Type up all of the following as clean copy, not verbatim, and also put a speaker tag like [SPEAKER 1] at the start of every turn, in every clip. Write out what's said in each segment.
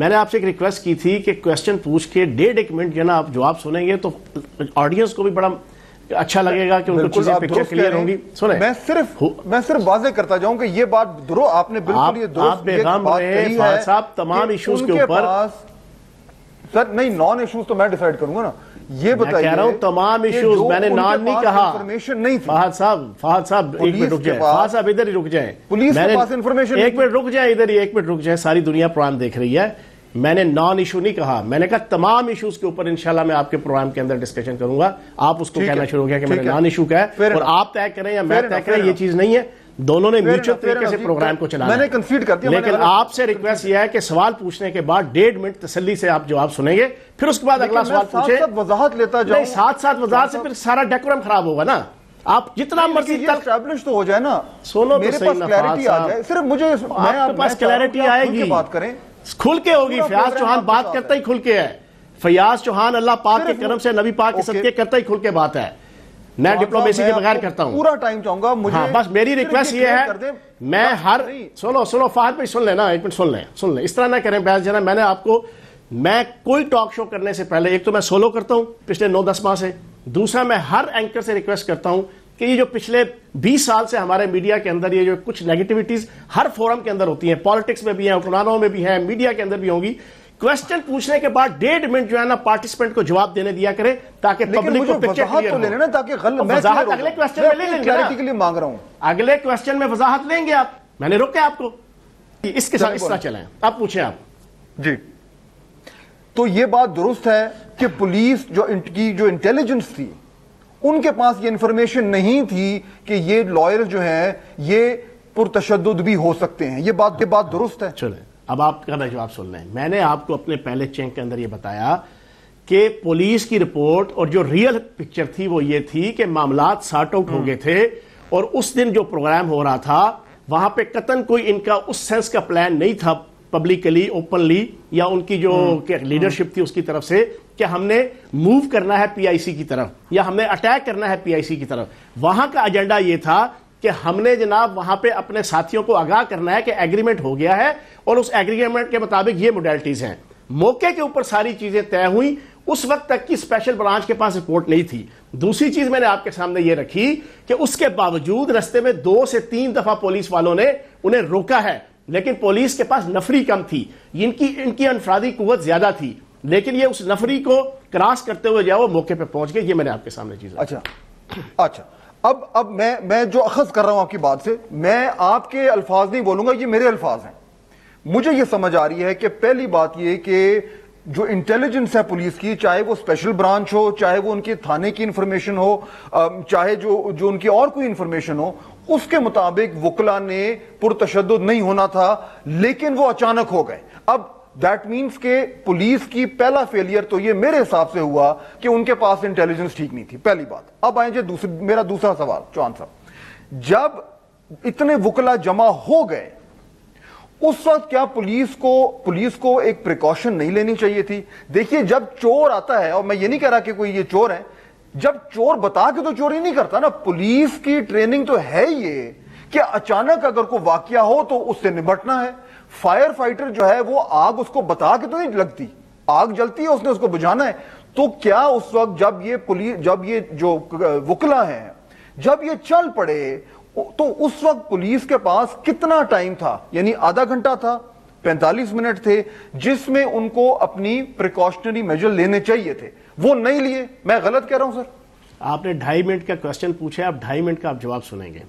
[SPEAKER 1] میں نے آپ سے ایک ریکویسٹ کی تھی کہ کوشچن پوچھ کے 1.5 منٹ جو نا آپ جواب سنیں گے تو آڈینس کو بھی بڑا اچھا لگے گا کہ ان کو چیزیں پکچر کلیئر ہوں گی. سنیں,
[SPEAKER 2] میں صرف واضح کرتا جاؤں کہ یہ بات درست, آپ نے بالکل یہ درست بات کہی ہے
[SPEAKER 1] صاحب. تمام ایشوز کے اوپر
[SPEAKER 2] سر نہیں, نان ایشوز تو میں ڈیسائیڈ کروں گا نا. یہ بتائیے,
[SPEAKER 1] کہہ رہا ہوں تمام ایشوز, میں نے نان نہیں کہا.
[SPEAKER 2] انفارمیشن نہیں تھی.
[SPEAKER 1] فہد صاحب ایک منٹ رک جائیں. فہد صاحب ادھر ہی رک جائیں.
[SPEAKER 2] پولیس کے پاس انفارمیشن,
[SPEAKER 1] ایک منٹ رک جائیں, ادھر ہی ایک منٹ رک جائیں. ساری دنیا پروگرام دیکھ رہی ہے. میں نے نان ایشو نہیں کہا, میں نے کہا تمام ایشوز کے اوپر انشاءاللہ میں آپ کے پروگرام کے اندر ڈسکشن کروں گا. آپ اس کو کہنا شروع ہو گیا کہ میں نے نان ایشو کہا ہے اور آپ طے کریں یا میں طے کریں, یہ چیز نہیں ہے. دونوں نے میوچل طریقے سے پروگرام کو چلانا ہے.
[SPEAKER 2] میں نے کنسیڈ کر دیا.
[SPEAKER 1] لیکن آپ سے ریکویسٹ یہ ہے کہ سوال پوچھنے کے بعد 1.5 منٹ تسلی سے آپ جواب سنیں گے, پھر اس کے بعد اگلا سوال پوچھیں.
[SPEAKER 2] وضاحت لیتا جاؤں.
[SPEAKER 1] ساتھ ساتھ وضاحت سے پھر سارا ڈیکورم خراب ہوگا نا. آپ جتنا مرضی
[SPEAKER 2] اسٹیبلش تو ہو جائے نا.
[SPEAKER 1] سنو
[SPEAKER 2] میرے پاس کلیئرٹی آ جائے. صرف مجھے
[SPEAKER 1] آپ کے پاس کلیئرٹی آئے گی,
[SPEAKER 2] بات کریں
[SPEAKER 1] کھل کے ہوگی. فیاض چوہان بات کرتا ہی کھل کے ہے. فیاض چوہان اللہ پاک کے کرم سے نبی پاک کے صدقے کرتا ہی کھل کے بات ہے. میں ڈپلومیسی کے بغیر کرتا ہوں.
[SPEAKER 2] پورا ٹائم چاہوں گا مجھے.
[SPEAKER 1] بس میری ریکویسٹ یہ ہے, میں ہر سنو فہد بھائی سن لیں نا, ایک منٹ سن لیں. اس طرح نہ کریں بیاض جناب. میں نے آپ کو, میں کوئی ٹاک شو کرنے سے پہلے, ایک تو میں سولو کرتا ہوں پچھلے 9-10 ماہ سے, دوسرا میں ہر اینکر سے ریکویسٹ کرتا ہوں کہ یہ جو پچھلے 20 سال سے ہمارے میڈیا کے اندر یہ جو کچھ نیگیٹیوٹیز ہر فورم کے اندر ہوتی ہیں, پالیٹکس میں بھی ہیں, حکمرانوں میں بھی ہیں, میڈیا کے اندر بھی ہوں گی, کوسچن پوچھنے کے بعد 1.5 منٹ جو ہے نا پارٹیسپینٹ کو جواب دینے دیا کرے تاکہ پبلک کو پکچر کلیئر ہو.
[SPEAKER 2] تاکہ
[SPEAKER 1] وضاحت اگلے کوسچن میں لے لیں گے.
[SPEAKER 2] کے لیے مانگ رہا ہوں,
[SPEAKER 1] اگلے کوسچن میں وضاحت لیں گے آپ. میں نے روکا آپ کو. اس کے ساتھ اس طرح چلیں, آپ پوچھیں. آپ
[SPEAKER 2] جی, تو یہ بات درست ہے کہ پولیس کی جو انٹیلیجنس تھی ان کے پاس یہ انفارمیشن نہیں تھی کہ یہ لائر جو ہیں یہ پرتشدد بھی ہو سکتے ہیں. یہ بات درست ہے.
[SPEAKER 1] چلیں اب آپ کا جواب سن لیں. میں نے آپ کو اپنے پہلے چینک کے اندر یہ بتایا کہ پولیس کی رپورٹ اور جو ریئل پکچر تھی وہ یہ تھی کہ معاملات سارٹ آؤٹ ہو گئے تھے, اور اس دن جو پروگرام ہو رہا تھا وہاں پہ قطعاً کوئی ان کا اس سینس کا پلان نہیں تھا پبلکلی, اوپنلی, یا ان کی جو لیڈرشپ تھی اس کی طرف سے کہ ہم نے موو کرنا ہے پی آئی سی کی طرف یا ہم نے اٹیک کرنا ہے پی آئی سی کی طرف. وہاں کا ایجنڈا یہ تھا کہ ہم نے جناب وہاں پہ اپنے ساتھیوں کو آگاہ کرنا ہے کہ ایگریمنٹ ہو گیا ہے اور اس ایگریمنٹ کے مطابق یہ موڈیلٹیز ہیں. موقع کے اوپر ساری چیزیں طے ہوئی. اس وقت تک کی اسپیشل برانچ کے پاس رپورٹ نہیں تھی. دوسری چیز میں نے آپ کے سامنے یہ رکھی کہ اس کے باوجود رستے میں 2 سے 3 دفعہ پولیس والوں نے انہیں روکا ہے, لیکن پولیس کے پاس نفری کم تھی, ان کی انفرادی قوت زیادہ تھی, لیکن یہ اس نفری کو کراس کرتے ہوئے جاؤ موقع پہ پہنچ گئے. یہ میں نے آپ کے سامنے چیز.
[SPEAKER 2] اچھا اب میں جو اخذ کر رہا ہوں آپ کی بات سے, میں آپ کے الفاظ نہیں بولوں گا, یہ میرے الفاظ ہیں. مجھے یہ سمجھ آ رہی ہے کہ پہلی بات یہ کہ جو انٹیلیجنس ہے پولیس کی, چاہے وہ اسپیشل برانچ ہو, چاہے وہ ان کے تھانے کی انفارمیشن ہو, چاہے جو ان کی اور کوئی انفارمیشن ہو, اس کے مطابق وکلا نے پرتشدد نہیں ہونا تھا, لیکن وہ اچانک ہو گئے. اب دیٹ مینس کہ پولیس کی پہلا فیلئر تو یہ میرے حساب سے ہوا کہ ان کے پاس انٹیلیجنس ٹھیک نہیں تھی, پہلی بات. اب آئیں جی میرا دوسرا سوال. چوہان صاحب, جب اتنے وکلا جمع ہو گئے اس وقت کیا پولیس کو ایک پریکاشن نہیں لینی چاہیے تھی؟ دیکھیے جب چور آتا ہے, اور میں یہ نہیں کہہ رہا کہ کوئی یہ چور ہے, جب چور بتا کے تو چوری نہیں کرتا نا. پولیس کی ٹریننگ تو ہے یہ کہ اچانک اگر کوئی واقعہ ہو تو اس سے نمٹنا ہے. فائر فائٹر جو ہے وہ آگ اس کو بتا کے تو نہیں لگتی, آگ جلتی ہے اس نے اس کو بجھانا ہے. تو کیا اس وقت جب یہ جو وکلا ہیں جب یہ چل پڑے تو اس وقت پولیس کے پاس کتنا ٹائم تھا؟ یعنی آدھا گھنٹہ تھا, 45 منٹ تھے, جس میں ان کو اپنی پریکاشنری میجر لینے چاہیے تھے, وہ نہیں لیے. میں غلط کہہ رہا ہوں سر؟
[SPEAKER 1] آپ نے 2.5 منٹ کا کوسچن پوچھا, آپ 2.5 منٹ کا آپ جواب سنیں گے.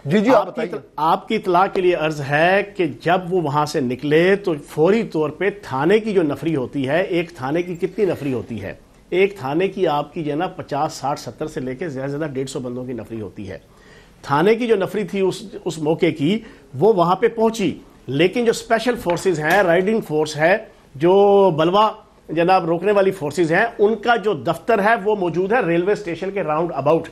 [SPEAKER 2] جی آپ بتائیے.
[SPEAKER 1] آپ کی اطلاع کے لیے عرض ہے کہ جب وہ وہاں سے نکلے تو فوری طور پہ تھانے کی جو نفری ہوتی ہے, ایک تھانے کی کتنی نفری ہوتی ہے؟ ایک تھانے کی آپ کی جو نا 50, 60, 70 سے لے کے زیادہ سے زیادہ 150 بندوں کی نفری ہوتی ہے. تھانے کی جو نفری تھی اس موقع کی وہ وہاں پہ پہنچی, لیکن جو اسپیشل فورسز ہیں, رائڈنگ فورس ہے, جو بلوا جناب روکنے والی فورسز ہیں, ان کا جو دفتر ہے وہ موجود ہے ریلوے اسٹیشن کے راؤنڈ اباؤٹ.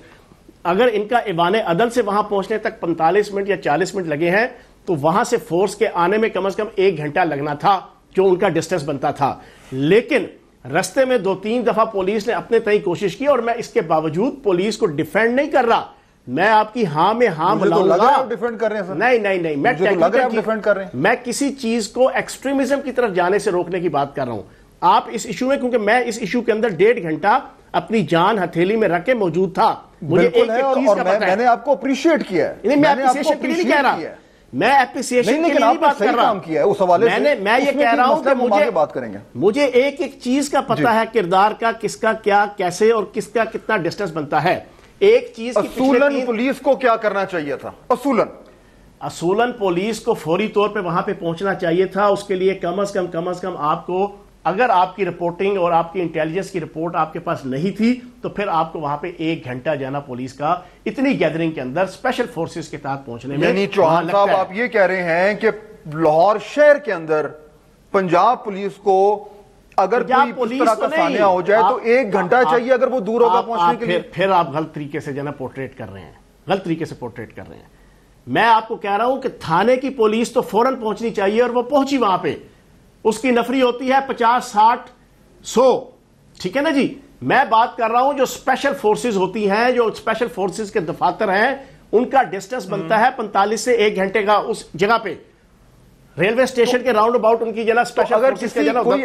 [SPEAKER 1] اگر ان کا ایوان عدل سے وہاں پہنچنے تک 45 منٹ یا 40 منٹ لگے ہیں تو وہاں سے فورس کے آنے میں کم از کم 1 گھنٹہ لگنا تھا جو ان کا ڈسٹنس بنتا تھا. لیکن رستے میں 2-3 دفعہ پولیس نے اپنے تئیں کوشش کی, اور میں اس کے باوجود پولیس کو ڈیفینڈ نہیں کر رہا, میں آپ کی ہاں میں ہاں ملاؤں گا.
[SPEAKER 2] ڈیفینڈ کر رہے ہیں سر.
[SPEAKER 1] نہیں میں کسی چیز کو ایکسٹریمزم کی طرف جانے سے روکنے کی بات کر رہا ہوں. آپ اس ایشو میں, کیونکہ میں اس ایشو کے اندر 1.5 گھنٹہ اپنی جان ہتھیلی میں رکھ کے موجود تھا, مجھے ایک چیز کا پتہ ہے.
[SPEAKER 2] میں نے آپ کو اپریشیٹ کیا ہے.
[SPEAKER 1] میں اپریشیشن کے لیے نہیں کہہ رہا, میں اپریشیشن کے لیے نہیں بات کر رہا. میں یہ کہہ رہا ہوں کہ مجھے ایک ایک چیز کا پتہ ہے, کردار کا, کس کا کیا کیسے اور کس کا کتنا ڈسٹنس بنتا ہے. ایک چیز
[SPEAKER 2] اصولاً پولیس کو کیا کرنا چاہیے تھا؟
[SPEAKER 1] اصولاً پولیس کو فوری طور پہ وہاں پہ پہنچنا چاہیے تھا. اس کے لیے کم از کم آپ کو, اگر آپ کی رپورٹنگ اور آپ کی انٹیلیجنس کی رپورٹ آپ کے پاس نہیں تھی تو پھر آپ کو وہاں پہ 1 گھنٹہ جانا پولیس کا اتنی گیدرنگ کے اندر اسپیشل فورسز کے تحت پہنچنے میں.
[SPEAKER 2] یعنی چوہان صاحب آپ یہ کہہ رہے ہیں کہ لاہور شہر کے اندر پنجاب پولیس کو اگر کوئی اس طرح کا سانحہ ہو جائے تو 1 گھنٹہ چاہیے اگر وہ دور ہوگا پہنچنے کے لیے.
[SPEAKER 1] پھر آپ غلط طریقے سے جو نا پورٹریٹ کر رہے ہیں, غلط طریقے سے پورٹریٹ کر رہے ہیں. میں آپ کو کہہ رہا ہوں کہ تھانے کی پولیس تو فوراً پہنچنی چاہیے, اور وہ پہنچی وہاں پہ. اس کی نفری ہوتی ہے 50 60 100, ٹھیک ہے نا جی. میں بات کر رہا ہوں جو اسپیشل فورسز ہوتی ہیں, جو اسپیشل فورسز کے دفاتر ہیں, ان کا ڈسٹنس بنتا ہے 45 سے 1 گھنٹے کا. اس جگہ پہ ریلوے اسٹیشن کے راؤنڈ اباؤٹ ان کی جنا اسپیشل
[SPEAKER 2] اگر کسی کوئی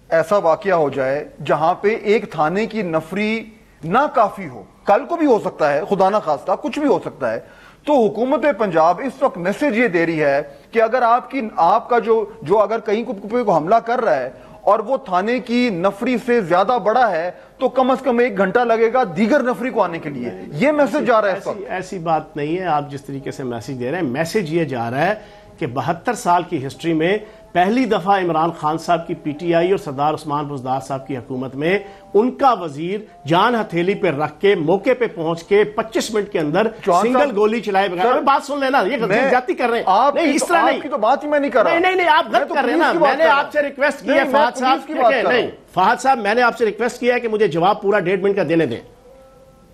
[SPEAKER 2] ایسا واقعہ ہو جائے جہاں پہ ایک تھانے کی نفری نہ کافی ہو, کل کو بھی ہو سکتا ہے, خدا نہ خواستہ کچھ بھی ہو سکتا ہے, تو حکومت پنجاب اس وقت میسج یہ دے رہی ہے کہ اگر آپ کا جو اگر کہیں کو حملہ کر رہا ہے اور وہ تھانے کی نفری سے زیادہ بڑا ہے تو کم از کم 1 گھنٹہ لگے گا دیگر نفری کو آنے کے لیے. یہ میسج جا رہا ہے اس وقت.
[SPEAKER 1] ایسی بات نہیں ہے. آپ جس طریقے سے میسج دے رہے ہیں, میسج یہ جا رہا ہے کہ 72 سال کی ہسٹری میں پہلی دفعہ عمران خان صاحب کی پی ٹی آئی اور سردار عثمان بزدار صاحب کی حکومت میں ان کا وزیر جان ہتھیلی پہ رکھ کے موقع پہ پہنچ کے 25 منٹ کے اندر سنگل گولی چلائے بغیر. بات سن لینا, یہ زیادتی کر رہے ہیں. نہیں, اس طرح نہیں,
[SPEAKER 2] تو بات ہی میں نہیں کر رہا.
[SPEAKER 1] نہیں, آپ غلط کر رہے ہیں نا. میں نے آپ سے ریکویسٹ کی ہے فہد صاحب, نہیں فہد صاحب, میں نے آپ سے ریکویسٹ کیا ہے کہ مجھے جواب پورا 1.5 منٹ کا دینے دیں.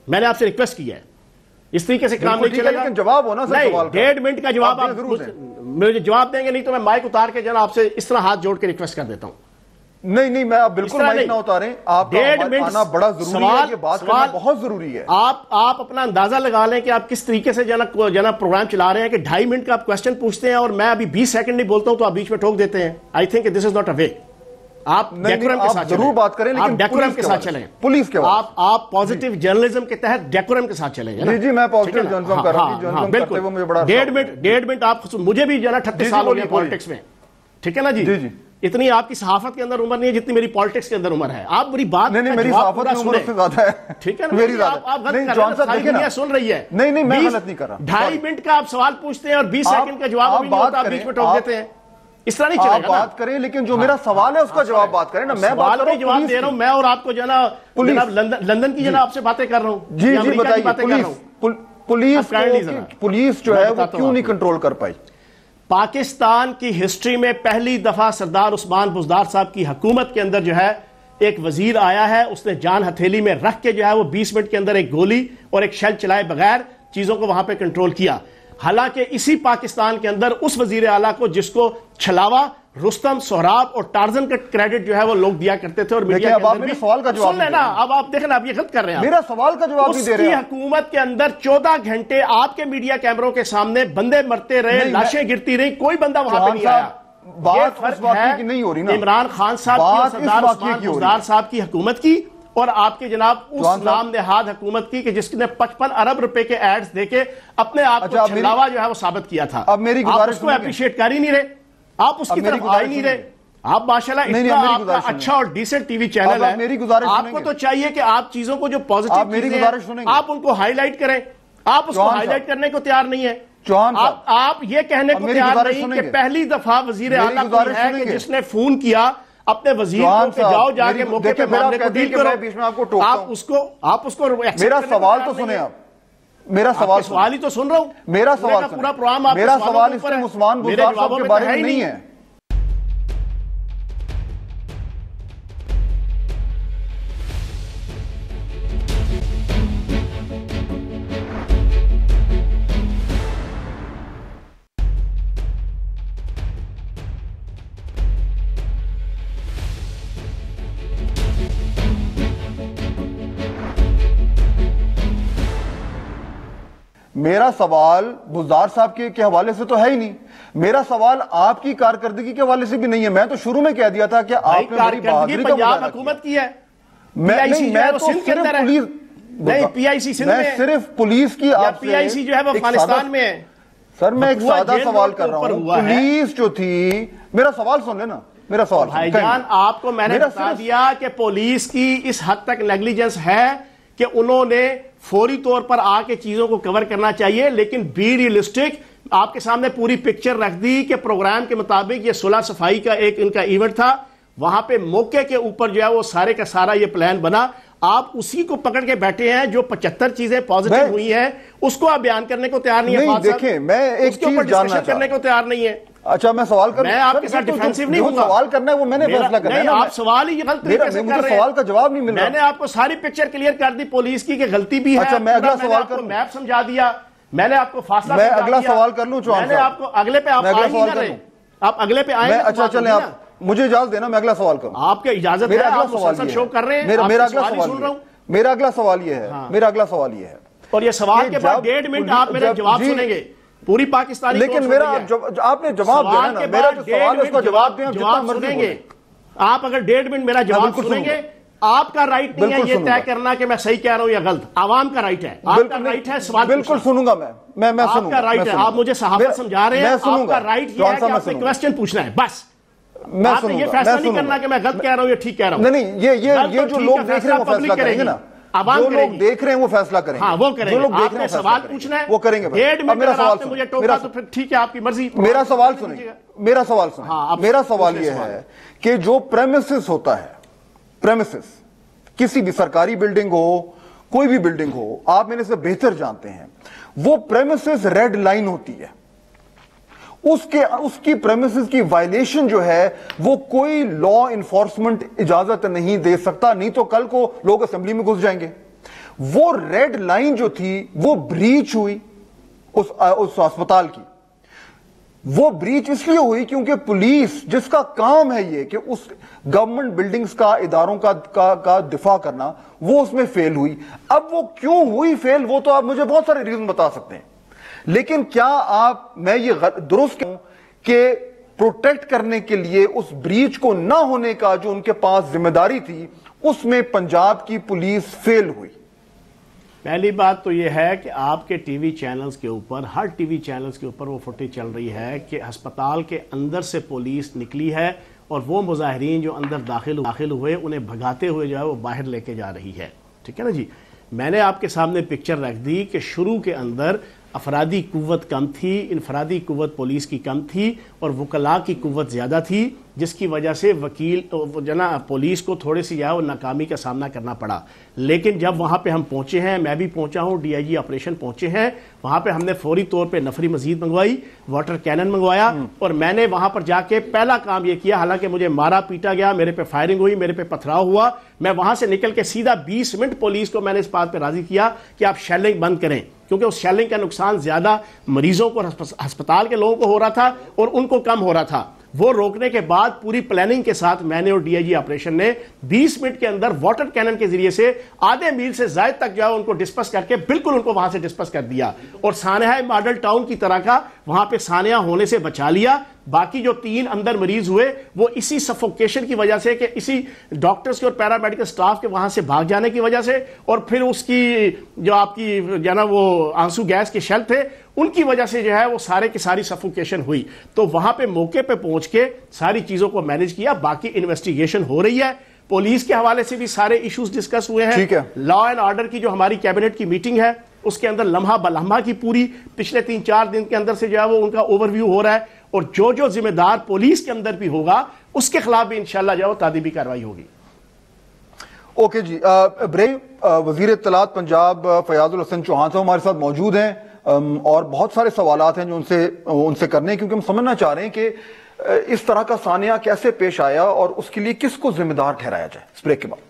[SPEAKER 1] میں نے آپ سے ریکویسٹ کیا ہے. اس طریقے سے کام نہیں چلے گا.
[SPEAKER 2] جواب ہونا سر سوال کا.
[SPEAKER 1] 1.5 منٹ کا جواب آپ مجھے جواب دیں گے, نہیں تو میں مائک اتار کے جناب آپ سے اس طرح ہاتھ جوڑ کے ریکویسٹ کر دیتا ہوں.
[SPEAKER 2] نہیں, میں آپ بالکل مائک نہ اتاریں. آپ کا آنا بڑا ضروری ہے, یہ بات کرنا بہت ضروری ہے.
[SPEAKER 1] آپ اپنا اندازہ لگا لیں کہ آپ کس طریقے سے جناب پروگرام چلا رہے ہیں کہ 2.5 منٹ کا آپ کوسچن پوچھتے ہیں اور میں ابھی 20 سیکنڈ نہیں بولتا ہوں تو آپ بیچ میں ٹھوک دیتے ہیں. I think this is not a way. آپ ڈیکورم کے ساتھ
[SPEAKER 2] ضرور بات کریں, لیکن
[SPEAKER 1] ڈیکورم کے ساتھ چلیں.
[SPEAKER 2] پولیس کے
[SPEAKER 1] آپ پازیٹیو جرنلزم کے تحت ڈیکورم کے ساتھ چلیں.
[SPEAKER 2] جی, میں پازیٹیو جرنلزم کر رہا ہوں.
[SPEAKER 1] بالکل 1.5 منٹ آپ, مجھے بھی 38 سال ہو گئے پالیٹکس میں, ٹھیک ہے نا جی. اتنی آپ کی صحافت کے اندر عمر نہیں ہے جتنی میری پالیٹکس کے اندر عمر ہے. آپ میری بات
[SPEAKER 2] نہیں, میری صحافت کی عمر سے زیادہ ہے.
[SPEAKER 1] ٹھیک ہے نا, آپ غلط کر رہے ہیں, ساری دنیا سن رہی ہے.
[SPEAKER 2] نہیں, میں غلط نہیں کر رہا.
[SPEAKER 1] 2.5 منٹ کا آپ سوال پوچھتے ہیں اور 20 سیکنڈ کا جواب ابھی نہیں ہوتا, آپ بیچ میں ٹوک دیتے ہیں. اس طرح نہیں چلے گا.
[SPEAKER 2] آپ بات کریں, لیکن جو میرا سوال ہے اس کا جواب بات کریں نا. میں بات کر رہا ہوں,
[SPEAKER 1] جواب دے رہا ہوں میں, اور آپ کو جناب لندن کی جناب آپ سے باتیں کر رہا ہوں.
[SPEAKER 2] جی بتائیے, پولیس جو ہے وہ کیوں نہیں کنٹرول کر پائی؟
[SPEAKER 1] پاکستان کی ہسٹری میں پہلی دفعہ سردار عثمان بزدار صاحب کی حکومت کے اندر جو ہے ایک وزیر آیا ہے, اس نے جان ہتھیلی میں رکھ کے جو ہے وہ 20 منٹ کے اندر ایک گولی اور ایک شیل چلائے بغیر چیزوں کو وہاں پہ کنٹرول کیا. حالانکہ اسی پاکستان کے اندر اس وزیر اعلیٰ کو جس کو چھلاوا, رستم, سہراب اور ٹارزن کا کریڈٹ جو ہے وہ لوگ دیا کرتے تھے, اور میڈیا کے اندر بھی.
[SPEAKER 2] سوال کا جواب
[SPEAKER 1] سن لینا, اب آپ دیکھیں آپ یہ غلط کر رہے ہیں.
[SPEAKER 2] میرا سوال کا جواب نہیں دے رہے.
[SPEAKER 1] اس کی حکومت کے اندر 14 گھنٹے آپ کے میڈیا کیمروں کے سامنے بندے مرتے رہے, لاشیں گرتی رہی, کوئی بندہ وہاں پہ نہیں آیا.
[SPEAKER 2] بات اس واقعے کی نہیں ہو رہی نا.
[SPEAKER 1] عمران خان صاحب کی اور سردار عثمان بزدار صاحب کی حکومت کی, اور آپ کے جناب اس نام نہاد حکومت کی کہ جس نے 55 ارب روپے کے ایڈز دے کے اپنے آپ کو چھلاوا جو ہے وہ ثابت کیا تھا.
[SPEAKER 2] اب میری گزارش,
[SPEAKER 1] آپ اس کو اپریشیٹ کر ہی نہیں رہے, آپ اس کی طرف آ ہی نہیں رہے. آپ ماشاءاللہ اتنا آپ کا اچھا اور ڈیسنٹ ٹی وی چینل ہے, آپ کو تو چاہیے کہ آپ چیزوں کو جو پازیٹیو چیزیں ہیں آپ ان کو ہائی لائٹ کریں. آپ اس کو ہائی لائٹ کرنے کو تیار نہیں ہے. آپ یہ کہنے کو تیار نہیں کہ پہلی دفعہ وزیر اعلیٰ کوئی ہے کہ جس نے فون کیا اپنے وزیر کو کہ جاؤ جا کے موقع پہ معاملے کو ڈیل کرو. آپ اس کو
[SPEAKER 2] میرا سوال تو سنیں, آپ میرا
[SPEAKER 1] سوال ہی تو سن رہا ہوں.
[SPEAKER 2] میرا سوال
[SPEAKER 1] پورا پروگرام آپ
[SPEAKER 2] میرا سوال اس میں عثمان بزدار صاحب کے بارے میں نہیں ہے. میرا سوال بزدار صاحب کے حوالے سے تو ہے ہی نہیں، میرا سوال آپ کی کارکردگی کے حوالے سے بھی نہیں ہے. میں تو شروع میں کہہ دیا تھا کہ آپ نے میری بہادری کا
[SPEAKER 1] پنجاب حکومت کی ہے،
[SPEAKER 2] میں تو صرف پولیس،
[SPEAKER 1] نہیں پی آئی سی سندھ میں،
[SPEAKER 2] میں صرف پولیس کی آپ سے،
[SPEAKER 1] پی آئی سی جو ہے وہ افغانستان میں ہے.
[SPEAKER 2] سر میں ایک سادہ سوال کر رہا ہوں، پولیس جو تھی، میرا سوال سن لینا، میرا سوال
[SPEAKER 1] بھائی جان آپ کو میں نے بتا دیا کہ پولیس کی اس حد تک نیگلیجنس ہے کہ انہوں نے فوری طور پر آ کے چیزوں کو کور کرنا چاہیے، لیکن بی ریئلسٹک. آپ کے سامنے پوری پکچر رکھ دی کہ پروگرام کے مطابق یہ صلح صفائی کا ایک ان کا ایونٹ تھا، وہاں پہ موقع کے اوپر جو ہے وہ سارے کا سارا یہ پلان بنا. آپ اسی کو پکڑ کے بیٹھے ہیں جو 75 چیزیں پازیٹیو ہوئی ہیں، اس کو آپ بیان کرنے کو تیار نہیں ہے.
[SPEAKER 2] دیکھیں میں ایک چیز جاننا
[SPEAKER 1] کرنے کو تیار نہیں ہے.
[SPEAKER 2] اچھا میں سوال کروں،
[SPEAKER 1] میں آپ کے ساتھ ڈیفینسو نہیں ہوں گا.
[SPEAKER 2] سوال کرنا ہے وہ میں نے فیصلہ کرنا ہے.
[SPEAKER 1] آپ سوال ہی غلط طریقے سے کر رہے ہیں،
[SPEAKER 2] سوال کا جواب نہیں مل رہا.
[SPEAKER 1] میں نے آپ کو ساری پکچر کلیئر کر دی پولیس کی کہ غلطی بھی ہے.
[SPEAKER 2] اچھا میں اگلا سوال کروں،
[SPEAKER 1] میپ سمجھا دیا، میں نے آپ کو فاصلہ
[SPEAKER 2] میں اگلا سوال کر لوں.
[SPEAKER 1] میں نے آپ کو اگلے پہ آپ آئے ہی نہ رہے، آپ اگلے پہ آئے.
[SPEAKER 2] اچھا چلیں آپ مجھے اجازت دینا، میں اگلا سوال کروں.
[SPEAKER 1] آپ کے اجازت ہے، آپ مسلسل شو کر رہے ہیں.
[SPEAKER 2] میرا اگلا سوال یہ ہے، میرا اگلا سوال یہ ہے،
[SPEAKER 1] اور یہ سوال کے بعد 1.5 منٹ آپ میرے جواب سنیں گے پوری پاکستانی.
[SPEAKER 2] لیکن میرا آپ نے جواب دینا نا، میرا جو سوال ہے اس کا جواب دیں جتنا مرضی
[SPEAKER 1] سنیں. آپ اگر 1.5 منٹ میرا جواب سنیں گے، آپ کا رائٹ نہیں ہے یہ طے کرنا کہ میں صحیح کہہ رہا ہوں یا غلط. عوام کا رائٹ ہے، آپ کا رائٹ ہے سوال.
[SPEAKER 2] بالکل سنوں گا میں
[SPEAKER 1] آپ کا رائٹ ہے. آپ مجھے صحافت سمجھا رہے ہیں، آپ کا رائٹ یہ ہے کہ آپ نے کوسچن پوچھنا ہے بس. آپ نے یہ فیصلہ نہیں کرنا کہ میں غلط کہہ رہا ہوں یا ٹھیک کہہ رہا ہوں.
[SPEAKER 2] نہیں یہ جو لوگ دیکھ رہے ہیں وہ فیصلہ کریں گے نا، جو لوگ دیکھ رہے ہیں وہ فیصلہ کریں گے.
[SPEAKER 1] ہاں وہ کریں گے. آپ نے سوال پوچھنا ہے،
[SPEAKER 2] وہ کریں گے.
[SPEAKER 1] 1.5 منٹ آپ نے مجھے ٹوکا تو پھر ٹھیک ہے آپ کی مرضی.
[SPEAKER 2] میرا سوال سنیں، میرا سوال یہ ہے کہ جو پریمیسز ہوتا ہے، پریمیسز کسی بھی سرکاری بلڈنگ ہو، کوئی بھی بلڈنگ ہو، آپ میرے سے بہتر جانتے ہیں، وہ پریمیسز ریڈ لائن ہوتی ہے. اس کی پریمیسز کی وائلیشن جو ہے وہ کوئی لا انفورسمنٹ اجازت نہیں دے سکتا، نہیں تو کل کو لوگ اسمبلی میں گھس جائیں گے. وہ ریڈ لائن جو تھی وہ بریچ ہوئی اس ہسپتال کی. وہ بریچ اس لیے ہوئی کیونکہ پولیس جس کا کام ہے یہ کہ اس گورنمنٹ بلڈنگز کا، اداروں کا دفاع کرنا، وہ اس میں فیل ہوئی. اب وہ کیوں ہوئی فیل، وہ تو آپ مجھے بہت سارے ریزن بتا سکتے ہیں، لیکن کیا میں یہ درست کہوں کہ پروٹیکٹ کرنے کے لیے اس بریچ کو نہ ہونے کا جو ان کے پاس ذمہ داری تھی، اس میں پنجاب کی پولیس فیل ہوئی؟
[SPEAKER 1] پہلی بات تو یہ ہے کہ آپ کے ٹی وی چینلز کے اوپر، ہر ٹی وی چینلز کے اوپر وہ فوٹیج چل رہی ہے کہ ہسپتال کے اندر سے پولیس نکلی ہے اور وہ مظاہرین جو اندر داخل ہوئے انہیں بھگاتے ہوئے جو ہے وہ باہر لے کے جا رہی ہے. ٹھیک ہے نا جی. میں نے آپ کے سامنے پکچر رکھ دی کہ شروع کے اندر افرادی قوت کم تھی، انفرادی قوت پولیس کی کم تھی اور وکلاء کی قوت زیادہ تھی، جس کی وجہ سے پولیس کو تھوڑی سی وہ ناکامی کا سامنا کرنا پڑا. لیکن جب وہاں پہ ہم پہنچے ہیں، میں بھی پہنچا ہوں، ڈی آئی جی آپریشن پہنچے ہیں، وہاں پہ ہم نے فوری طور پہ نفری مزید منگوائی، واٹر کینن منگوایا، اور میں نے وہاں پر جا کے پہلا کام یہ کیا، حالانکہ مجھے مارا پیٹا گیا، میرے پہ فائرنگ ہوئی، میرے پہ پتھراؤ ہوا، میں وہاں سے نکل کے سیدھا 20 منٹ پولیس کو میں نے اس بات پہ راضی کیا کہ آپ شیلنگ بند کریں، کیونکہ اس شیلنگ کا نقصان زیادہ مریضوں کو، ہسپتال کے لوگوں کو ہو رہا تھا اور ان کو کم ہو رہا تھا. وہ روکنے کے بعد پوری پلاننگ کے ساتھ میں نے اور ڈی آئی جی آپریشن نے 20 منٹ کے اندر واٹر کینن کے ذریعے سے آدھے میل سے زائد تک جو ہے ان کو ڈسپس کر کے بالکل ان کو وہاں سے ڈسپس کر دیا، اور سانحہ ماڈل ٹاؤن کی طرح کا وہاں پہ سانحہ ہونے سے بچا لیا. باقی جو 3 اندر مریض ہوئے وہ اسی سفوکیشن کی وجہ سے کہ اسی ڈاکٹرز کے اور پیرامیڈیکل سٹاف کے وہاں سے بھاگ جانے کی وجہ سے، اور پھر اس کی جو آپ کی جو نا وہ آنسو گیس کے شیل تھے ان کی وجہ سے جو ہے وہ سارے کی ساری سفوکیشن ہوئی. تو وہاں پہ موقع پہ پہنچ کے ساری چیزوں کو مینج کیا. باقی انویسٹیگیشن ہو رہی ہے، پولیس کے حوالے سے بھی سارے ایشوز ڈسکس ہوئے ہیں. لا اینڈ آرڈر کی جو ہماری کیبنٹ کی میٹنگ ہے اس کے اندر لمحہ بلمحہ کی پوری پچھلے 3-4 دن کے اندر سے جو ہے وہ ان کا اوور ویو ہو رہا ہے، اور جو ذمہ دار پولیس کے اندر بھی ہوگا اس کے خلاف بھی انشاءاللہ جو ہے وہ تادیبی کارروائی ہوگی.
[SPEAKER 2] اوکے جی. وزیر اطلاعات پنجاب فیاض الحسن چوہان صاحب ہمارے ساتھ موجود ہیں، اور بہت سارے سوالات ہیں جو ان سے کرنے ہیں، کیونکہ ہم سمجھنا چاہ رہے ہیں کہ اس طرح کا سانحہ کیسے پیش آیا اور اس کے لیے کس کو ذمہ دار ٹھہرایا جائے. اس بریک کے بعد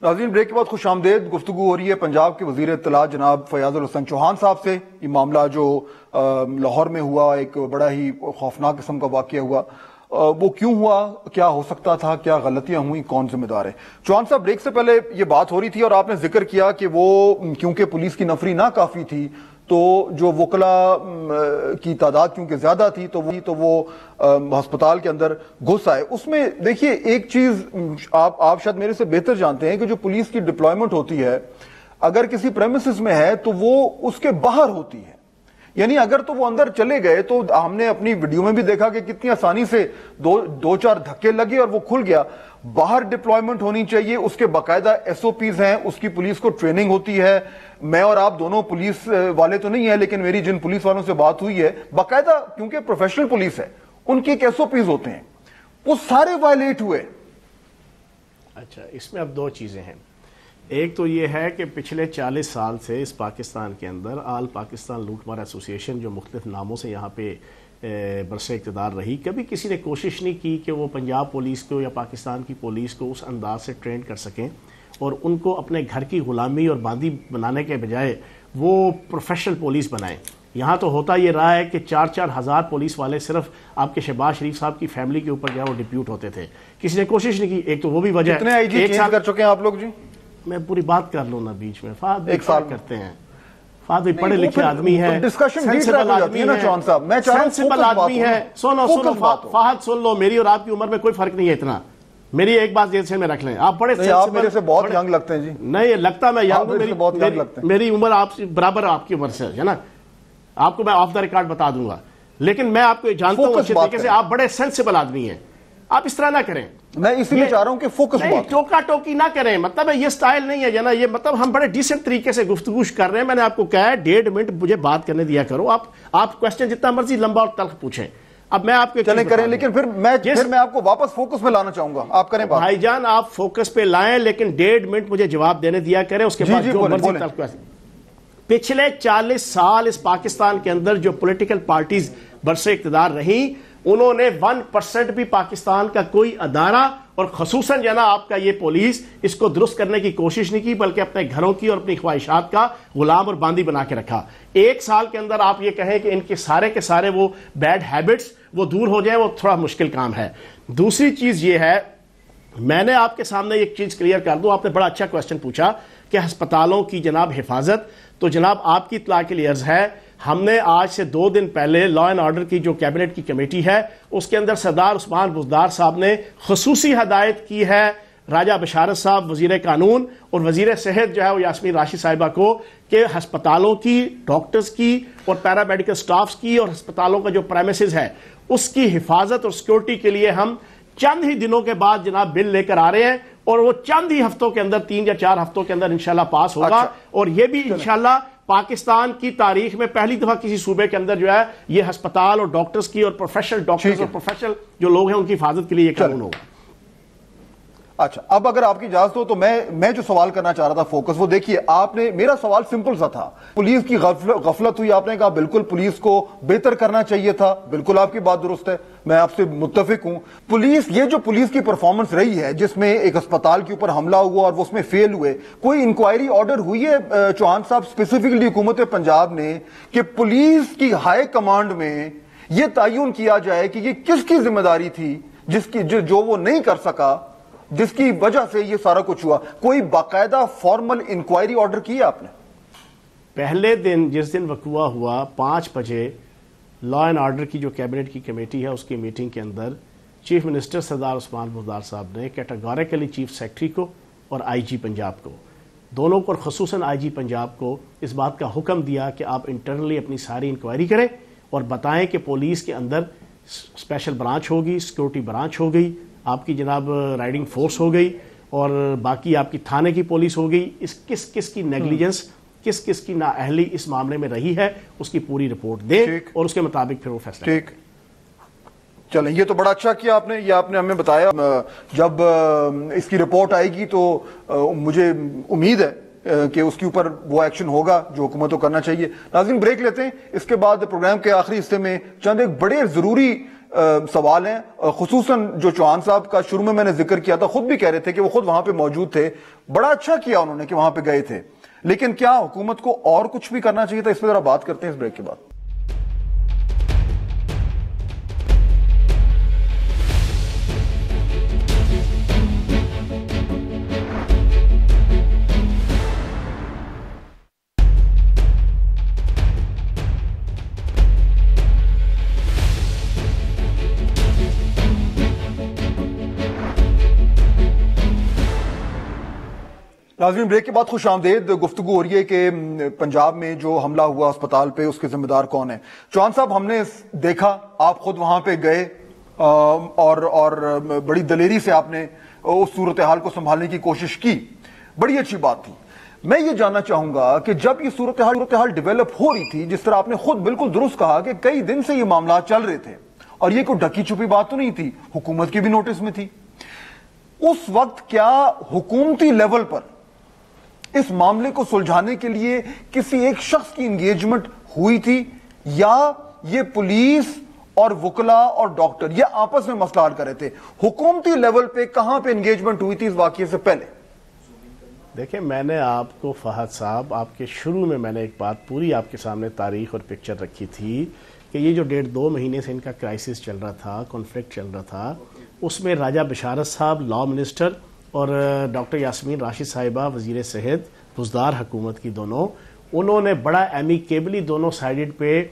[SPEAKER 2] ناظرین بریک کے بعد خوش آمدید. گفتگو ہو رہی ہے پنجاب کے وزیر اطلاع جناب فیاض الحسن چوہان صاحب سے. یہ معاملہ جو لاہور میں ہوا، ایک بڑا ہی خوفناک قسم کا واقعہ ہوا، وہ کیوں ہوا، کیا ہو سکتا تھا، کیا غلطیاں ہوئیں، کون ذمہ دار ہے؟ چوہان صاحب بریک سے پہلے یہ بات ہو رہی تھی اور آپ نے ذکر کیا کہ وہ کیونکہ پولیس کی نفری نہ کافی تھی تو جو وکلا کی تعداد کیونکہ زیادہ تھی تو وہ ہسپتال کے اندر گھس آئے. اس میں دیکھیے ایک چیز آپ شاید میرے سے بہتر جانتے ہیں کہ جو پولیس کی ڈپلائمنٹ ہوتی ہے اگر کسی پریمیسز میں ہے تو وہ اس کے باہر ہوتی ہے. یعنی اگر تو وہ اندر چلے گئے تو ہم نے اپنی ویڈیو میں بھی دیکھا کہ کتنی آسانی سے دو چار دھکے لگے اور وہ کھل گیا. باہر ڈپلائمنٹ ہونی چاہیے، اس کے باقاعدہ ایس او پیز ہیں، اس کی پولیس کو ٹریننگ ہوتی ہے. میں اور آپ دونوں پولیس والے تو نہیں ہیں لیکن میری جن پولیس والوں سے بات ہوئی ہے باقاعدہ کیونکہ پروفیشنل پولیس ہے ان کے ایک ایس او پیز ہوتے ہیں، وہ سارے وائلیٹ ہوئے.
[SPEAKER 1] اچھا، اس میں اب دو چیزیں ہیں. ایک تو یہ ہے کہ پچھلے 40 سال سے اس پاکستان کے اندر آل پاکستان لوٹ مار ایسوسی ایشن جو مختلف ناموں سے یہاں پہ برسر اقتدار رہی، کبھی کسی نے کوشش نہیں کی کہ وہ پنجاب پولیس کو یا پاکستان کی پولیس کو اس انداز سے ٹرین کر سکیں اور ان کو اپنے گھر کی غلامی اور باندی بنانے کے بجائے وہ پروفیشنل پولیس بنائیں. یہاں تو ہوتا یہ رہا ہے کہ 4-4 ہزار پولیس والے صرف آپ کے شہباز شریف صاحب کی فیملی کے اوپر جو ہے وہ ڈپیوٹ ہوتے تھے. کسی نے کوشش نہیں کی. ایک تو وہ بھی وجہ ہے.
[SPEAKER 2] کتنے آئی جی چینج کر چکے ہیں آپ لوگ؟ جی
[SPEAKER 1] میں پوری بات کر لوں نا بیچ میں. فہد ایک سال کرتے ہیں. فہد بھی پڑھے لکھے آدمی ہے، سینسیبل آدمی ہے، سینسیبل آدمی ہے. سنو فہد سن لو، میری اور آپ کی عمر میں کوئی فرق نہیں ہے اتنا. میری ایک بات ذہن میں رکھ لیں، آپ بڑے
[SPEAKER 2] میرے سے بہت ینگ لگتے ہیں. جی
[SPEAKER 1] نہیں لگتا میں ینگ ہوں، میری عمر آپ سے برابر آپ کی عمر سے ہے نا. آپ کو میں آف دا ریکارڈ بتا دوں گا، لیکن میں آپ کو جانتا ہوں اچھے طریقے سے آپ بڑے سینسیبل آدمی ہیں. آپ اس طرح نہ کریں.
[SPEAKER 2] میں اسی لیے چاہ رہا ہوں کہ فوکس بات
[SPEAKER 1] ٹوکا ٹوکی نہ کریں. مطلب یہ سٹائل نہیں ہے جنا. یہ مطلب ہم بڑے ڈیسنٹ طریقے سے گفتگو کر رہے ہیں. میں نے آپ کو کہا ہے 1.5 منٹ مجھے بات کرنے دیا کرو. آپ کوسچن جتنا مرضی لمبا اور تلخ پوچھیں. اب میں آپ کو
[SPEAKER 2] چلیں کریں، لیکن پھر میں آپ کو واپس فوکس میں لانا چاہوں گا. آپ کریں بات.
[SPEAKER 1] بھائی جان آپ فوکس پہ لائیں لیکن 1.5 منٹ مجھے جواب دینے دیا کریں. اس کے بعد جو مرضی تلخ. پچھلے 40 سال اس پاکستان کے اندر جو پولیٹیکل پارٹیز برسر اقتدار رہیں انہوں نے 1% بھی پاکستان کا کوئی ادارہ اور خصوصاً جو نا آپ کا یہ پولیس اس کو درست کرنے کی کوشش نہیں کی، بلکہ اپنے گھروں کی اور اپنی خواہشات کا غلام اور باندی بنا کے رکھا. 1 سال کے اندر آپ یہ کہیں کہ ان کے سارے وہ بیڈ ہیبٹس وہ دور ہو جائیں، وہ تھوڑا مشکل کام ہے. دوسری چیز یہ ہے، میں نے آپ کے سامنے ایک چیز کلیئر کر دوں. آپ نے بڑا اچھا کوسچن پوچھا کہ ہسپتالوں کی جناب حفاظت. تو جناب آپ کی اطلاع کے لیے عرض ہے، ہم نے آج سے 2 دن پہلے لا اینڈ آرڈر کی جو کیبنٹ کی کمیٹی ہے اس کے اندر سردار عثمان بزدار صاحب نے خصوصی ہدایت کی ہے راجہ بشارت صاحب وزیر قانون اور وزیر صحت جو ہے وہ یاسمین راشد صاحبہ کو کہ ہسپتالوں کی، ڈاکٹرز کی اور پیرامیڈیکل سٹافز کی اور ہسپتالوں کا جو پریمیسز ہے اس کی حفاظت اور سیکورٹی کے لیے ہم چند ہی دنوں کے بعد جناب بل لے کر آ رہے ہیں اور وہ چند ہی ہفتوں کے اندر 3 یا 4 ہفتوں کے اندر انشاءاللہ پاس ہوگا. اور یہ بھی انشاءاللہ پاکستان کی تاریخ میں پہلی دفعہ کسی صوبے کے اندر جو ہے یہ ہسپتال اور ڈاکٹرز کی اور پروفیشنل ڈاکٹرز اور پروفیشنل جو لوگ ہیں ان کی حفاظت کے لیے یہ قانون ہوگا.
[SPEAKER 2] اچھا، اب اگر آپ کی اجازت ہو تو میں جو سوال کرنا چاہ رہا تھا فوکس، وہ دیکھیے آپ نے، میرا سوال سمپل سا تھا. پولیس کی غفلت ہوئی، آپ نے کہا بالکل پولیس کو بہتر کرنا چاہیے تھا. بالکل آپ کی بات درست ہے، میں آپ سے متفق ہوں. یہ جو پولیس کی پرفارمنس رہی ہے جس میں ایک اسپتال کے اوپر حملہ ہوا اور وہ اس میں فیل ہوئے، کوئی انکوائری آرڈر ہوئی ہے چوہان صاحب اسپیسیفکلی حکومت پنجاب نے کہ پولیس کی ہائی کمانڈ میں یہ تعین کیا جائے کہ یہ کس کی ذمہ داری تھی جو وہ نہیں کر سکا، جس کی وجہ سے یہ سارا کچھ ہوا؟ کوئی باقاعدہ فارمل انکوائری آرڈر کیا آپ نے؟
[SPEAKER 1] پہلے دن جس دن وقوع ہوا 5 بجے لا اینڈ آرڈر کی جو کیبنٹ کی کمیٹی ہے اس کی میٹنگ کے اندر چیف منسٹر سردار عثمان بزدار صاحب نے کیٹاگوریکلی چیف سیکرٹری کو اور آئی جی پنجاب کو دونوں کو، اور خصوصاً آئی جی پنجاب کو اس بات کا حکم دیا کہ آپ انٹرنلی اپنی ساری انکوائری کریں اور بتائیں کہ پولیس کے اندر اسپیشل برانچ ہوگی، سیکورٹی برانچ ہو گئی، آپ کی جناب رائڈنگ فورس ہو گئی اور باقی آپ کی تھانے کی پولیس ہو گئی، اس کس کی نیگلیجنس، کس کی نااہلی اس معاملے میں رہی ہے اس کی پوری رپورٹ دیں اور اس کے مطابق پھر وہ فیصلہ. ٹھیک،
[SPEAKER 2] چلیں یہ تو بڑا اچھا کیا آپ نے، یہ آپ نے ہمیں بتایا. جب اس کی رپورٹ آئے گی تو مجھے امید ہے کہ اس کے اوپر وہ ایکشن ہوگا جو حکومت کو کرنا چاہیے. ناظرین بریک لیتے ہیں، اس کے بعد پروگرام کے آخری حصے میں چند ایک بڑے ضروری سوال ہیں، خصوصاً جو چوہان صاحب کا شروع میں نے ذکر کیا تھا، خود بھی کہہ رہے تھے کہ وہ خود وہاں پہ موجود تھے، بڑا اچھا کیا انہوں نے کہ وہاں پہ گئے تھے، لیکن کیا حکومت کو اور کچھ بھی کرنا چاہیے تھا؟ اس پہ ذرا بات کرتے ہیں اس بریک کے بعد۔ ناظرین، بریک کے بعد خوش آمدید۔ گفتگو ہو رہی ہے کہ پنجاب میں جو حملہ ہوا اسپتال پہ، اس کے ذمہ دار کون ہیں؟ چوہان صاحب، ہم نے دیکھا آپ خود وہاں پہ گئے اور بڑی دلیری سے آپ نے اس صورتحال کو سنبھالنے کی کوشش کی، بڑی اچھی بات تھی۔ میں یہ جاننا چاہوں گا کہ جب یہ صورتحال ڈیولپ ہو رہی تھی، جس طرح آپ نے خود بالکل درست کہا کہ کئی دن سے یہ معاملات چل رہے تھے اور یہ کوئی ڈکی چھپی بات تو نہیں تھی، حکومت کی بھی نوٹس میں تھی، اس وقت کیا حکومتی لیول پر اس معاملے کو سلجھانے کے لیے کسی ایک شخص کی انگیجمنٹ ہوئی تھی، یا یہ پولیس اور وکلا اور ڈاکٹر یہ آپس میں مسئلہ حل کر رہے تھے؟ حکومتی لیول پہ کہاں پہ انگیجمنٹ ہوئی تھی اس واقعے سے پہلے؟
[SPEAKER 1] دیکھیں، میں نے آپ کو فہد صاحب، آپ کے شروع میں نے ایک بات پوری آپ کے سامنے تاریخ اور پکچر رکھی تھی کہ یہ جو 1.5-2 مہینے سے ان کا کرائسس چل رہا تھا، کنفلکٹ چل رہا تھا، اس میں راجہ بشارت صاحب لا منسٹر اور ڈاکٹر یاسمین راشد صاحبہ وزیر صحت، بزدار حکومت کی دونوں، انہوں نے بڑا ایمیکیبلی دونوں سائیڈڈ پہ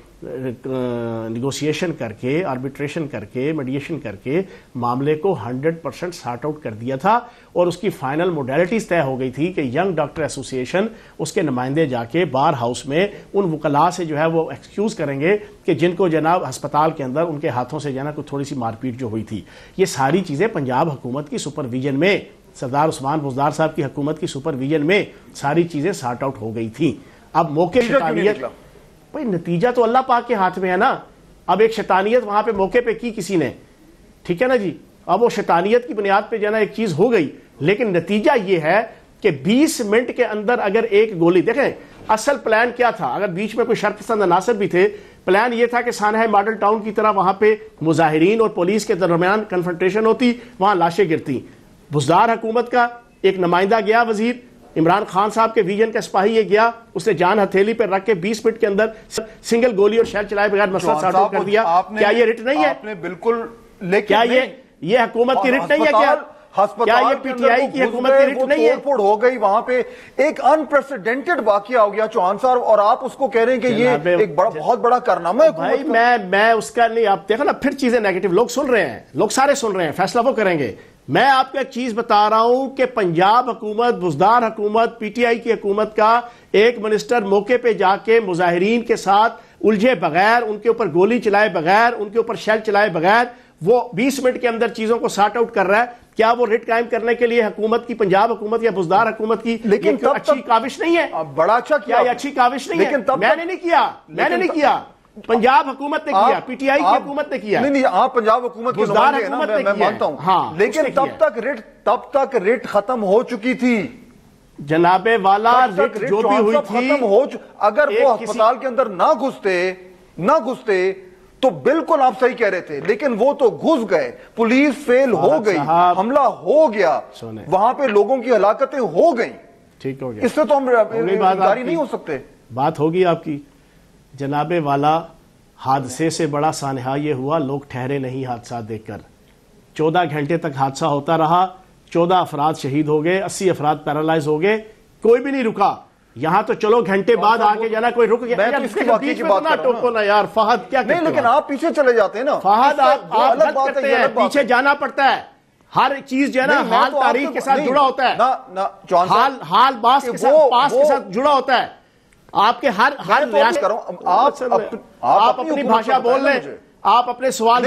[SPEAKER 1] نیگوسیشن کر کے، آربیٹریشن کر کے، میڈیشن کر کے معاملے کو 100% سارٹ آؤٹ کر دیا تھا، اور اس کی فائنل موڈیلٹیز طے ہو گئی تھی کہ ینگ ڈاکٹر ایسوسی ایشن، اس کے نمائندے جا کے بار ہاؤس میں ان وکلاء سے جو ہے وہ ایکسکیوز کریں گے کہ جن کو جناب ہسپتال کے اندر ان کے ہاتھوں سے جناب کوئی تھوڑی سی مار پیٹ جو ہوئی تھی۔ یہ ساری چیزیں پنجاب حکومت کی سپرویژن میں، سردار عثمان بزدار صاحب کی حکومت کی سپرویژن میں ساری چیزیں سارٹ آؤٹ ہو گئی تھیں۔ اب موقع شیطانیت، بھئی نتیجہ تو اللہ پاک کے ہاتھ میں ہے نا۔ اب ایک شیطانیت وہاں پہ موقع پہ کی کسی نے، ٹھیک ہے نا جی، اب وہ شیطانیت کی بنیاد پہ جو ہے نا ایک چیز ہو گئی، لیکن نتیجہ یہ ہے کہ 20 منٹ کے اندر اگر ایک گولی، دیکھیں اصل پلان کیا تھا، اگر بیچ میں کوئی شرط پسند عناصر بھی تھے، پلان یہ تھا کہ سانحہ ماڈل ٹاؤن کی طرح وہاں پہ مظاہرین اور پولیس کے درمیان کنفرنٹیشن ہوتی، وہاں لاشیں گرتی۔ بزدار حکومت کا ایک نمائندہ گیا، وزیر عمران خان صاحب کے ویژن کا سپاہی یہ گیا، اس نے جان ہتھیلی پہ رکھ کے 20 منٹ کے اندر سنگل گولی اور شیل چلائے بغیر مسئلہ سارٹ آؤٹ کر دیا۔ کیا یہ رٹ نہیں ہے؟
[SPEAKER 2] آپ نے بالکل،
[SPEAKER 1] کیا یہ حکومت کی رٹ نہیں ہے؟ کیا یہ پی ٹی آئی کی حکومت کی رٹ نہیں ہے؟
[SPEAKER 2] توڑ پھوڑ ہو گئی وہاں پہ، ایک انپریسیڈنٹڈ واقعہ ہو گیا چوہان صاحب، اور آپ اس کو کہہ رہے ہیں کہ یہ ایک بہت بڑا کارنامہ ہے
[SPEAKER 1] بھائی۔ میں اس کا نہیں، آپ دیکھو نا پھر چیزیں نیگیٹو، لوگ سن رہے ہیں، لوگ سارے سن رہے ہیں، فیصلہ وہ کریں گے۔ میں آپ کو ایک چیز بتا رہا ہوں کہ پنجاب حکومت، بزدار حکومت، پی ٹی آئی کی حکومت کا ایک منسٹر موقع پہ جا کے مظاہرین کے ساتھ الجھے بغیر، ان کے اوپر گولی چلائے بغیر، ان کے اوپر شیل چلائے بغیر، وہ 20 منٹ کے اندر چیزوں کو سارٹ آؤٹ کر رہا ہے۔ کیا وہ رٹ قائم کرنے کے لیے حکومت کی، پنجاب حکومت یا بزدار حکومت کی لیکن اچھی کاوش نہیں ہے؟
[SPEAKER 2] بڑا اچھا کیا،
[SPEAKER 1] یہ اچھی کاوش نہیں ہے؟ میں نے نہیں کیا، پنجاب حکومت نے کیا، پی ٹی آئی کی حکومت نے کیا۔
[SPEAKER 2] نہیں، آپ پنجاب حکومت کی نمائندے ہیں نا، میں مانتا ہوں، لیکن تب تک رٹ ختم ہو چکی تھی
[SPEAKER 1] جناب والا، رٹ جو بھی ہوئی تھی
[SPEAKER 2] ختم ہو، اگر وہ ہسپتال کے اندر نہ گھستے تو بالکل آپ صحیح کہہ رہے تھے، لیکن وہ تو گھس گئے، پولیس فیل ہو گئی، حملہ ہو گیا، وہاں پہ لوگوں کی ہلاکتیں ہو گئیں،
[SPEAKER 1] ٹھیک ہو گیا،
[SPEAKER 2] اس سے تو ہم جاری نہیں ہو سکتے۔
[SPEAKER 1] بات ہوگی آپ کی جناب والا، حادثے سے بڑا سانحہ یہ ہوا، لوگ ٹھہرے نہیں حادثات دیکھ کر۔ 14 گھنٹے تک حادثہ ہوتا رہا، 14 افراد شہید ہو گئے، 80 افراد پیرالائز ہو گئے، کوئی بھی نہیں رکا۔ یہاں تو چلو گھنٹے بعد آگے جانا کوئی رک گیا، یار فہد کیا
[SPEAKER 2] نہیں، لیکن آپ پیچھے چلے جاتے ہیں نا
[SPEAKER 1] فہد، آپ غلط کرتے ہیں، پیچھے جانا پڑتا ہے، ہر چیز جو ہے نا حال تاریخ کے ساتھ جڑا ہوتا ہے، حال باس کے ساتھ جڑا ہوتا ہے۔ آپ کے ہر آپ اپنی بھاشا بول رہے ہیں، آپ اپنے سوال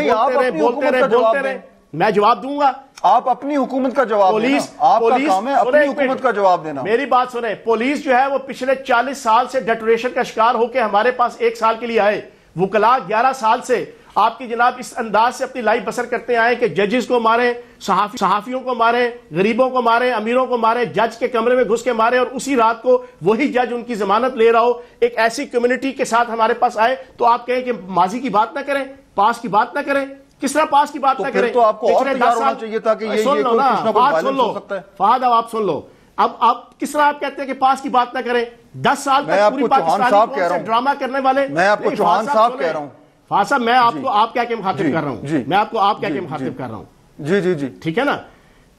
[SPEAKER 1] بولتے رہے، میں جواب دوں گا۔
[SPEAKER 2] آپ اپنی حکومت کا جواب دینا، آپ کا کام ہے اپنی حکومت کا جواب دینا۔
[SPEAKER 1] میری بات سنیں، پولیس جو ہے وہ پچھلے 40 سال سے ڈیٹوریشن کا شکار ہو کے ہمارے پاس 1 سال کے لیے آئے، وکلاء 11 سال سے آپ کی جناب اس انداز سے اپنی لائف بسر کرتے آئے کہ ججز کو مارے، صحافیوں کو مارے، غریبوں کو مارے، امیروں کو مارے، جج کے کمرے میں گھس کے مارے، اور اسی رات کو وہی جج ان کی ضمانت لے رہا ہو۔ ایک ایسی کمیونٹی کے ساتھ ہمارے پاس آئے تو آپ کہیں کہ ماضی کی بات نہ کریں، پاس کی بات نہ کریں، کس طرح پاس کی بات نہ کریں؟
[SPEAKER 2] تو آپ کو اور تیار ہونا چاہیے تھا کہ یہ
[SPEAKER 1] سن لو نا، بات سن لو
[SPEAKER 2] فہد،
[SPEAKER 1] اب آپ سن لو. اب آپ کس طرح آپ کہتے ہیں کہ پاس کی بات نہ کریں؟ 10 سال تک پوری پاکستانی قوم سے ڈرامہ کرنے والے.
[SPEAKER 2] میں آپ کو چوہان صاحب کہہ رہا ہوں.
[SPEAKER 1] فہد صاحب میں آپ کو آپ کہہ کے مخاطب کر رہا ہوں، میں آپ کو آپ کہہ کے مخاطب کر رہا ہوں.
[SPEAKER 2] جی جی جی
[SPEAKER 1] ٹھیک ہے نا.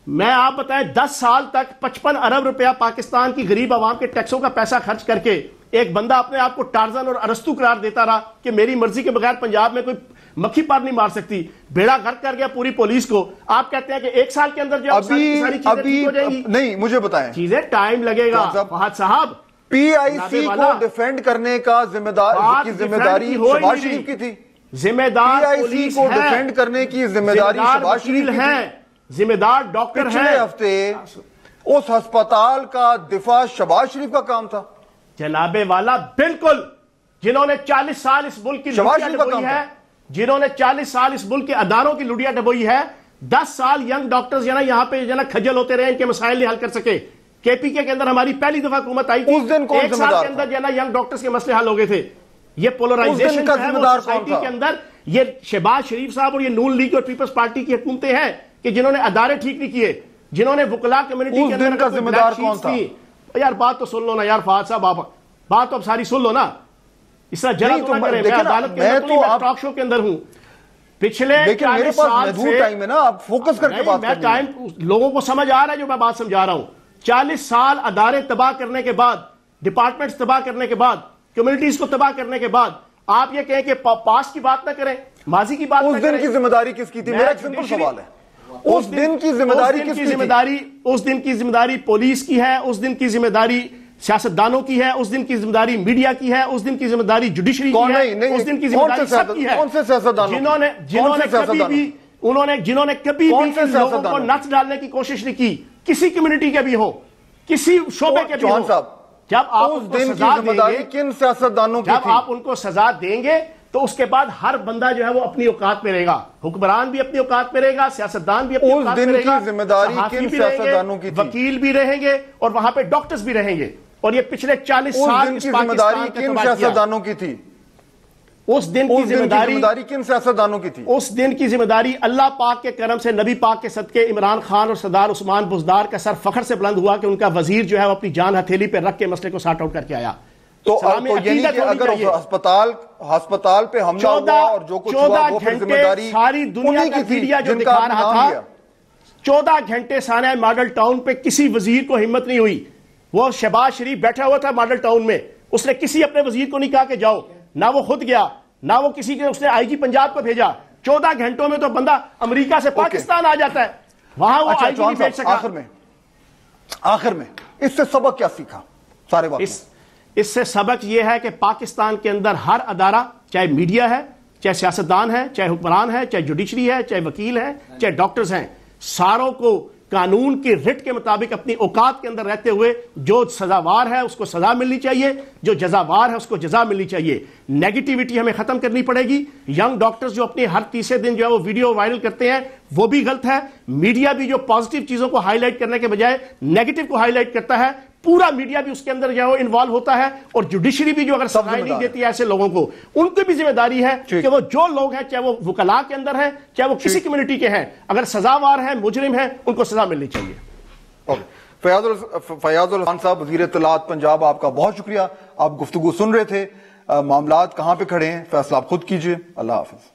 [SPEAKER 1] میں آپ بتائیں 10 سال تک 55 ارب روپیہ پاکستان کی غریب عوام کے ٹیکسوں کا پیسہ خرچ کر کے ایک بندہ اپنے آپ کو ٹارزن اور ارسطو قرار دیتا رہا کہ میری مرضی کے بغیر پنجاب میں کوئی مکھی پار نہیں مار سکتی، بیڑا غرق کر گیا پوری پولیس کو. آپ کہتے ہیں کہ 1 سال کے اندر جو ساری چیزیں ٹھیک ہو جائیں گی؟
[SPEAKER 2] نہیں، مجھے بتائیں.
[SPEAKER 1] چیزیں ٹائم لگے گا فہد صاحب.
[SPEAKER 2] پی آئی سی کو ڈیفینڈ کرنے کا ذمہ داری شہباز شریف کی تھی.
[SPEAKER 1] ذمہ دار
[SPEAKER 2] پی آئی سی کو ڈیفینڈ کرنے کی ذمہ داری شہباز شریف کی تھی.
[SPEAKER 1] ذمہ دار ڈاکٹر ہیں.
[SPEAKER 2] پچھلے ہفتے اس ہسپتال کا دفاع شہباز شریف کا کام تھا.
[SPEAKER 1] جناب والا بالکل. جنہوں نے 40 سال اس ملک کی لڑیا ڈبوئی ہے، جنہوں نے 40 سال اس ملک کے اداروں کی لڑیا ڈبوئی ہے، 10 سال ینگ ڈاکٹرز یہاں پہ کھجل ہوتے رہے، ان کے مسائل نہیں حل کر سکے. کے پی کے اندر ہماری پہلی دفعہ حکومت آئی تھی، 1 سال کے اندر ینگ ڈاکٹرز کے مسئلے حل ہو گئے تھے. یہ پولرائزیشن ہے وہ سوسائٹی کے اندر. یہ شہباز شریف صاحب اور یہ نون لیگ اور پیپلز پارٹی کی حکومتیں ہیں کہ جنہوں نے ادارے ٹھیک نہیں کیے، جنہوں نے وکلا کمیونٹی کے اندر
[SPEAKER 2] ذمہ دار کون تھا؟
[SPEAKER 1] یار بات تو سن لو نا یار فہد صاحب، آپ بات تو اب ساری سن لو نا. اس طرح جرا تو نہ کریں. میں عدالت کے اندر نہیں، میں ٹاک شو کے اندر ہوں. پچھلے 40 سال سے
[SPEAKER 2] ٹائم ہے نا، آپ فوکس کر کے بات کریں.
[SPEAKER 1] میں ٹائم لوگوں کو سمجھ آ رہا ہے جو میں بات سمجھا رہا ہوں. 40 سال ادارے تباہ کرنے کے بعد، ڈپارٹمنٹس تباہ کرنے کے بعد، کمیونٹیز کو تباہ کرنے کے بعد آپ یہ کہیں کہ پاس کی بات نہ کریں، ماضی کی بات نہ کریں.
[SPEAKER 2] اس دن کی ذمہ داری کس کی تھی؟ میرا ایک سمپل سوال ہے. اس دن کی ذمہ داری کس کی تھی؟
[SPEAKER 1] اس دن کی ذمہ داری پولیس کی ہے، اس دن کی ذمہ داری سیاستدانوں کی ہے، اس دن کی ذمہ داری میڈیا کی ہے، اس دن کی ذمہ داری جوڈیشری کی ہے، اس دن کی ذمہ داری سب کی ہے.
[SPEAKER 2] کون سے سیاستدانوں؟
[SPEAKER 1] جنہوں نے کبھی بھی لوگوں کو نچ ڈالنے کی کوشش نہیں کی، کسی کمیونٹی کے بھی ہو، کسی شعبے کے بھی ہو. جب آپ ان کو سزا دیں گے،
[SPEAKER 2] کن سیاستدانوں کی
[SPEAKER 1] جب آپ ان کو سزا دیں گے تو اس کے بعد ہر بندہ جو ہے وہ اپنی اوقات میں رہے گا. حکمران بھی اپنی اوقات میں رہے گا، سیاستدان بھی اپنی اوقات میں رہے گا،
[SPEAKER 2] ذمہ داری کن سیاستدانوں کی تھی؟
[SPEAKER 1] وکیل بھی رہیں گے اور وہاں پہ ڈاکٹرز بھی رہیں گے. اور یہ پچھلے 40 سال
[SPEAKER 2] کی ذمہ داری کن سیاستدانوں کی تھی؟
[SPEAKER 1] اس دن کی ذمہ
[SPEAKER 2] داری کن سیاستدانوں کی تھی؟
[SPEAKER 1] اس دن کی ذمہ داری اللہ پاک کے کرم سے، نبی پاک کے صدقے عمران خان اور سردار عثمان بزدار کا سر فخر سے بلند ہوا کہ ان کا وزیر جو ہے وہ اپنی جان ہتھیلی پہ رکھ کے مسئلے کو سارٹ آؤٹ کر کے آیا.
[SPEAKER 2] تو یعنی کہ اگر ہسپتال پہ حملہ ہوا اور جو کچھ ہوا وہ پھر ذمہ داری
[SPEAKER 1] ساری دنیا کا میڈیا جو دکھا رہا تھا، 14 گھنٹے سانحہ ماڈل ٹاؤن پہ کسی وزیر کو ہمت نہیں ہوئی. وہ شہباز شریف بیٹھا ہوا تھا ماڈل ٹاؤن میں، اس نے کسی اپنے وزیر کو نہیں کہا کہ جاؤ، نہ وہ خود گیا، نہ وہ کسی کے، اس نے آئی جی پنجاب کو بھیجا. 14 گھنٹوں میں تو بندہ امریکہ سے پاکستان آ جاتا ہے، وہاں وہ آئی جی نہیں بھیج سکا.
[SPEAKER 2] آخر میں اس سے سبق کیا سیکھا سارے وقت؟
[SPEAKER 1] اس سے سبق یہ ہے کہ پاکستان کے اندر ہر ادارہ، چاہے میڈیا ہے، چاہے سیاستدان ہے، چاہے حکمران ہے، چاہے جوڈیشری ہے، چاہے وکیل ہے، چاہے ڈاکٹرز ہیں، ساروں کو قانون کی رٹ کے مطابق اپنی اوقات کے اندر رہتے ہوئے جو سزاوار ہے اس کو سزا ملنی چاہیے، جو جزاوار ہے اس کو جزا ملنی چاہیے. نیگیٹیوٹی ہمیں ختم کرنی پڑے گی. ینگ ڈاکٹرز جو اپنی ہر تیسرے دن جو ہے وہ ویڈیو وائرل کرتے ہیں وہ بھی غلط ہے. میڈیا بھی جو پازیٹیو چیزوں کو ہائی لائٹ کرنے کے بجائے نیگیٹو کو ہائی لائٹ کرتا ہے، پورا میڈیا بھی اس کے اندر جو ہے وہ انوالو ہوتا ہے. اور جوڈیشری بھی جو اگر سزائیں نہیں دیتی ہے ایسے لوگوں کو، ان کی بھی ذمہ داری ہے کہ وہ جو لوگ ہیں، چاہے وہ وکلاء کے اندر ہیں، چاہے وہ کسی کمیونٹی کے ہیں، اگر سزاوار ہیں، مجرم ہیں، ان کو سزا ملنی چاہیے.
[SPEAKER 2] فیاض الرحمان صاحب، وزیر اطلاعات پنجاب، آپ کا بہت شکریہ. آپ گفتگو سن رہے تھے. معاملات کہاں پہ کھڑے ہیں فیصلہ آپ خود کیجئے. اللہ حافظ.